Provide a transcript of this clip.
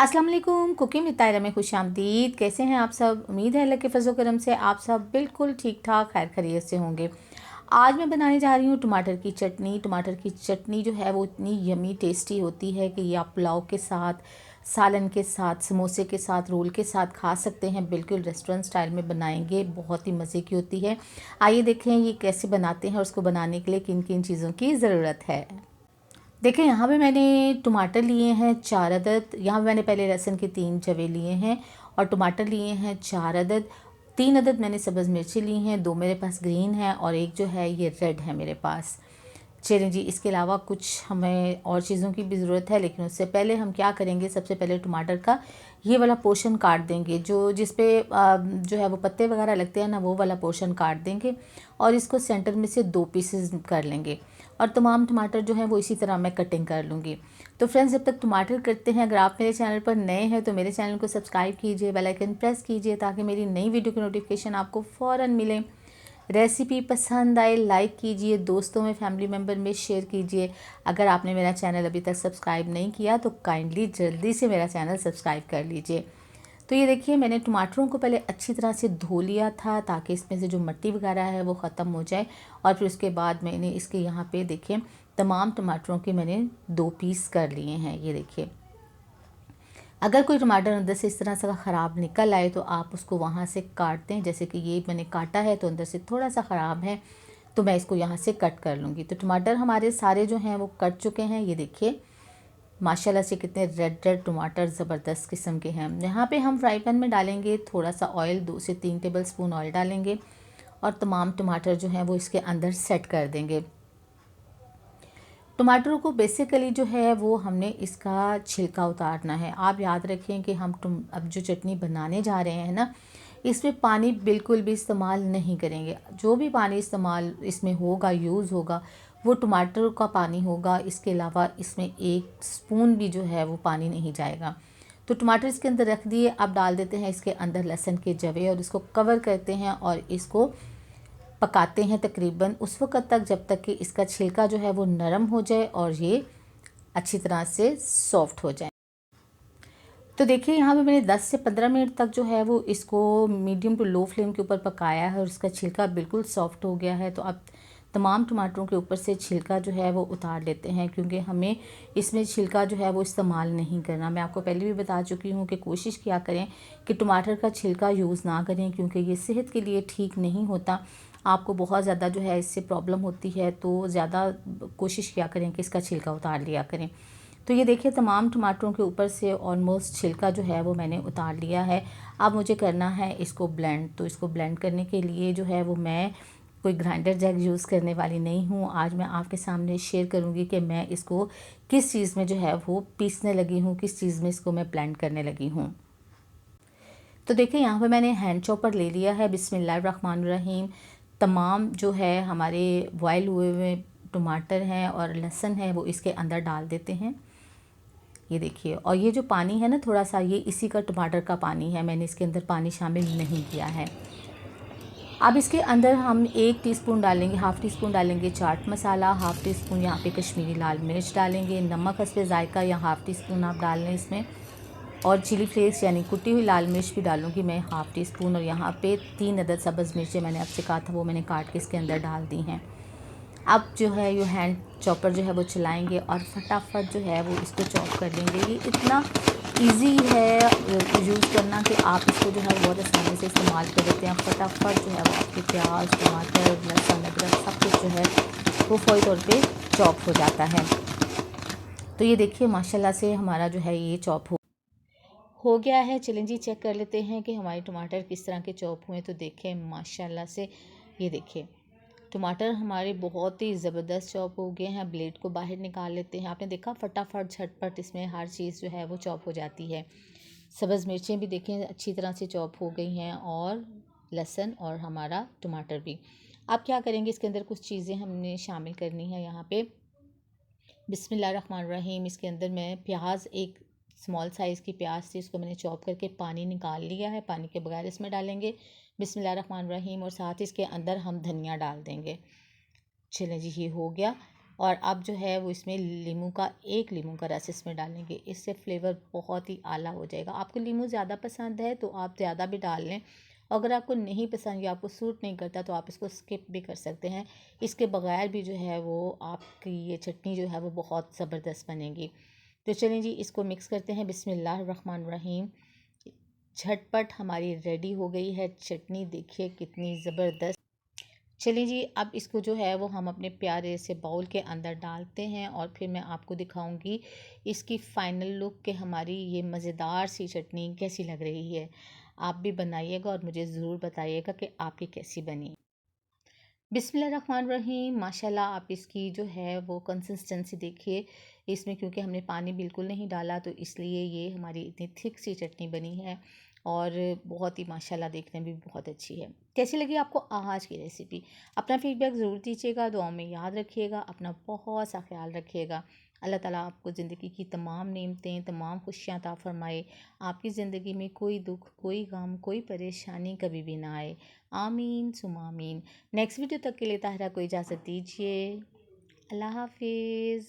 अस्सलाम वालेकुम। Cooking with तायरा में खुशामदीद। कैसे हैं आप सब? उम्मीद है अल्लाह के फजल करम से आप सब बिल्कुल ठीक ठाक खैर खैरियत से होंगे। आज मैं बनाने जा रही हूँ टमाटर की चटनी। टमाटर की चटनी जो है वो इतनी यमी टेस्टी होती है कि ये आप पुलाव के साथ, सालन के साथ, समोसे के साथ, रोल के साथ खा सकते हैं। बिल्कुल रेस्टोरेंट स्टाइल में बनाएंगे, बहुत ही मज़े की होती है। आइए देखें ये कैसे बनाते हैं और उसको बनाने के लिए किन किन चीज़ों की ज़रूरत है। देखिए यहाँ पे मैंने टमाटर लिए हैं 4 अदद। यहाँ पे मैंने पहले लहसुन के 3 जवे लिए हैं और टमाटर लिए हैं 4 अदद। 3 अदद मैंने सब्ज़ मिर्ची ली हैं, 2 मेरे पास ग्रीन है और एक जो है ये रेड है मेरे पास। चलें जी, इसके अलावा कुछ हमें और चीज़ों की भी ज़रूरत है, लेकिन उससे पहले हम क्या करेंगे, सबसे पहले टमाटर का ये वाला पोर्शन काट देंगे। जो जिस पे जो है वो पत्ते वगैरह लगते हैं ना, वो वाला पोर्शन काट देंगे और इसको सेंटर में से 2 पीसेस कर लेंगे। और तमाम टमाटर जो है वो इसी तरह मैं कटिंग कर लूँगी। तो फ्रेंड्स, जब तक टमाटर करते हैं, अगर आप मेरे चैनल पर नए हैं तो मेरे चैनल को सब्सक्राइब कीजिए, बेल आइकन प्रेस कीजिए ताकि मेरी नई वीडियो की नोटिफिकेशन आपको फ़ौरन मिले। रेसिपी पसंद आए लाइक कीजिए, दोस्तों में, फैमिली मेम्बर में शेयर कीजिए। अगर आपने मेरा चैनल अभी तक सब्सक्राइब नहीं किया तो काइंडली जल्दी से मेरा चैनल सब्सक्राइब कर लीजिए। तो ये देखिए, मैंने टमाटरों को पहले अच्छी तरह से धो लिया था ताकि इसमें से जो मिट्टी वगैरह है वो ख़त्म हो जाए। और फिर उसके बाद मैंने इसके यहाँ पे देखें तमाम टमाटरों के मैंने 2 पीस कर लिए हैं। ये देखिए, अगर कोई टमाटर अंदर से इस तरह से ख़राब निकल आए तो आप उसको वहाँ से काट दें। जैसे कि ये मैंने काटा है तो अंदर से थोड़ा सा ख़राब है, तो मैं इसको यहाँ से कट कर लूँगी। तो टमाटर हमारे सारे जो हैं वो कट चुके हैं। ये देखिए माशाल्लाह से कितने रेड रेड टमाटर ज़बरदस्त किस्म के हैं। यहाँ पे हम फ्राई पैन में डालेंगे थोड़ा सा ऑयल, 2 से 3 टेबल स्पून ऑयल डालेंगे और तमाम टमाटर जो हैं वो इसके अंदर सेट कर देंगे। टमाटरों को बेसिकली जो है वो हमने इसका छिलका उतारना है। आप याद रखें कि हम अब जो चटनी बनाने जा रहे हैं ना, इसमें पानी बिल्कुल भी इस्तेमाल नहीं करेंगे। जो भी पानी इस्तेमाल इसमें होगा, यूज़ होगा, वो टमाटर का पानी होगा। इसके अलावा इसमें 1 स्पून भी जो है वो पानी नहीं जाएगा। तो टमाटर इसके अंदर रख दिए। अब डाल देते हैं इसके अंदर लहसुन के जवे और इसको कवर करते हैं और इसको पकाते हैं तकरीबन उस वक्त तक जब तक कि इसका छिलका जो है वो नरम हो जाए और ये अच्छी तरह से सॉफ्ट हो जाए। तो देखिए यहाँ पे मैंने 10 से 15 मिनट तक जो है वो इसको मीडियम टू लो फ्लेम के ऊपर पकाया है और इसका छिलका बिल्कुल सॉफ्ट हो गया है। तो अब तमाम टमाटरों के ऊपर से छिलका जो है वो उतार लेते हैं, क्योंकि हमें इसमें छिलका जो है वो इस्तेमाल नहीं करना। मैं आपको पहले भी बता चुकी हूँ कि कोशिश किया करें कि टमाटर का छिलका यूज़ ना करें, क्योंकि ये सेहत के लिए ठीक नहीं होता। आपको बहुत ज़्यादा जो है इससे प्रॉब्लम होती है, तो ज़्यादा कोशिश किया करें कि इसका छिलका उतार लिया करें। तो ये देखिए तमाम टमाटरों के ऊपर से ऑलमोस्ट छिलका जो है वो मैंने उतार लिया है। अब मुझे करना है इसको ब्लेंड। तो इसको ब्लेंड करने के लिए जो है वो मैं कोई ग्राइंडर जैग यूज़ करने वाली नहीं हूँ। आज मैं आपके सामने शेयर करूँगी कि मैं इसको किस चीज़ में जो है वो पीसने लगी हूँ, किस चीज़ में इसको मैं ब्लेंड करने लगी हूँ। तो देखिए यहाँ पे मैंने हैंड चॉपर ले लिया है। बिस्मिल्लाहिर्रहमानिर्रहीम। तमाम जो है हमारे बॉयल हुए हुए टमाटर हैं और लहसुन है वो इसके अंदर डाल देते हैं। ये देखिए, और ये जो पानी है ना थोड़ा सा, ये इसी का टमाटर का पानी है, मैंने इसके अंदर पानी शामिल नहीं किया है। अब इसके अंदर हम 1 टीस्पून डालेंगे, हाफ़ टी स्पून डालेंगे chaat masala, half tea spoon यहाँ पे कश्मीरी लाल मिर्च डालेंगे, नमक हस्बे ज़ायक़ा या हाफ़ टी स्पून आप डाल लें इसमें, और चिली फ्लेक्स यानी कुटी हुई लाल मिर्च भी डालूँगी मैं हाफ़ टी स्पून। और यहाँ पे 3 अदद सब्ज़ मिर्चें मैंने आपसे कहा था वो मैंने काट के इसके अंदर डाल दी हैं। अब जो है ये हैंड चॉपर जो है वो चलाएंगे और फटाफट जो है वो इसको चॉप कर लेंगे। ये इतना इजी है यूज़ करना कि आप इसको जो है बहुत आसानी से इस्तेमाल कर देते हैं। फटाफट जो है वो आपके प्याज, टमाटर, लहसुन, अदरक सब कुछ जो है वो फौरी तौर पे चॉप हो जाता है। तो ये देखिए माशाल्लाह से हमारा जो है ये चॉप हो गया है। चलें जी चेक कर लेते हैं कि हमारे टमाटर किस तरह के चॉप हुए। तो देखें माशाल्लाह से, ये देखिए टमाटर हमारे बहुत ही ज़बरदस्त चॉप हो गए हैं। ब्लेड को बाहर निकाल लेते हैं। आपने देखा फटाफट झटपट इसमें हर चीज़ जो है वो चॉप हो जाती है। सब्ज़ मिर्चें भी देखें अच्छी तरह से चॉप हो गई हैं और लहसुन और हमारा टमाटर भी। अब क्या करेंगे, इसके अंदर कुछ चीज़ें हमने शामिल करनी है। यहाँ पे बिस्मिल्लाहिर्रहमानिर्रहीम, इसके अंदर मैं प्याज, एक स्मॉल साइज़ की प्याज थी, उसको मैंने चॉप करके पानी निकाल लिया है। पानी के बगैर इसमें डालेंगे बिस्मिल्लाहिर्रहमानिर्रहीम, और साथ ही इसके अंदर हम धनिया डाल देंगे। चलें जी, ये हो गया। और अब जो है वो इसमें एक लीमू का रस इसमें डालेंगे। इससे फ्लेवर बहुत ही आला हो जाएगा। आपको लीमू ज़्यादा पसंद है तो आप ज़्यादा भी डाल लें, अगर आपको नहीं पसंद या आपको सूट नहीं करता तो आप इसको स्किप भी कर सकते हैं। इसके बगैर भी जो है वो आपकी ये चटनी जो है वो बहुत ज़बरदस्त बनेगी। तो चलिए जी, इसको मिक्स करते हैं। बिस्मिल्लाहिर्रहमानिर्रहीम। झटपट हमारी रेडी हो गई है चटनी, देखिए कितनी ज़बरदस्त। चलिए जी, अब इसको जो है वो हम अपने प्यारे से बाउल के अंदर डालते हैं और फिर मैं आपको दिखाऊंगी इसकी फ़ाइनल लुक कि हमारी ये मज़ेदार सी चटनी कैसी लग रही है। आप भी बनाइएगा और मुझे ज़रूर बताइएगा कि आपकी कैसी बनी। बिस्मिल्लाहिर्रहमानिर्रहीम। माशाल्लाह, आप इसकी जो है वो कंसिस्टेंसी देखिए। इसमें क्योंकि हमने पानी बिल्कुल नहीं डाला तो इसलिए ये हमारी इतनी थिक सी चटनी बनी है और बहुत ही माशाल्लाह देखने में भी बहुत अच्छी है। कैसी लगी आपको आज की रेसिपी? अपना फ़ीडबैक ज़रूर दीजिएगा, दुआओं में याद रखिएगा, अपना बहुत सा ख्याल रखिएगा। अल्लाह ताला आपको ज़िंदगी की तमाम नेमतें, तमाम खुशियाँ अता फ़रमाए। आपकी ज़िंदगी में कोई दुख, कोई गम, कोई परेशानी कभी भी ना आए। आमीन सुमा आमीन। नेक्स्ट वीडियो तक के लिए ताहिरा को इजाज़त दीजिए। अल्लाह हाफिज़।